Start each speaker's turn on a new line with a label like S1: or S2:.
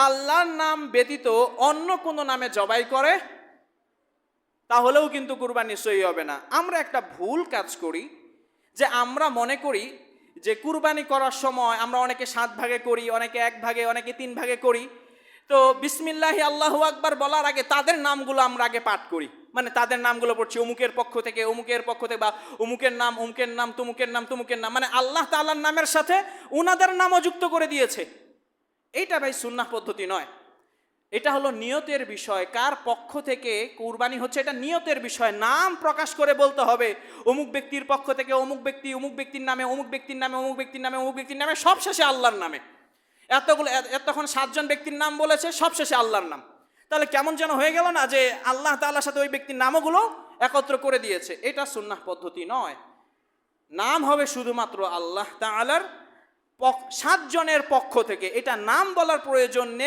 S1: আল্লাহর নাম ব্যতীত অন্য কোনো নামে জবাই করে, তাহলেও কিন্তু কুরবানি সহি হবে না। আমরা একটা ভুল কাজ করি, যে আমরা মনে করি যে কুরবানি করার সময় আমরা অনেকে 7 ভাগে করি, অনেকে 1 ভাগে, অনেকে 3 ভাগে করি। তো বিসমিল্লাহি আল্লাহু আকবার বলার আগে তাদের নামগুলো আমরা আগে পাঠ করি, মানে তাদের নামগুলো পড়ছি অমুকের পক্ষ থেকে, অমুকের পক্ষ থেকে, বা অমুকের নাম, অমুকের নাম, তুমুকের নাম, তুমুকের নাম, মানে আল্লাহ তাআলার নামের সাথে উনাদের নামও যুক্ত করে দিয়েছে। এইটা ভাই সুন্নাহ পদ্ধতি নয়। এটা হলো নিয়তের বিষয়, কার পক্ষ থেকে কুরবানি হচ্ছে এটা নিয়তের বিষয়। নাম প্রকাশ করে বলতে হবে অমুক ব্যক্তির পক্ষ থেকে অমুক ব্যক্তি, অমুক ব্যক্তির নামে, অমুক ব্যক্তির নামে, অমুক ব্যক্তির নামে, অমুক ব্যক্তির নামে, সব শেষে আল্লাহর নামে। এতক্ষণ 7 জন ব্যক্তির নাম বলেছে, সব শেষে আল্লাহর নাম। তাহলে কেমন যেন হয়ে গেল না, যে আল্লাহ তাআলার সাথে ওই ব্যক্তির নামগুলো একত্র করে দিয়েছে। এটা সুন্নাহ পদ্ধতি নয়। নাম হবে শুধুমাত্র আল্লাহ তাআলার 7 জনের পক্ষ থেকে, এটা নাম বলার প্রয়োজন নেই।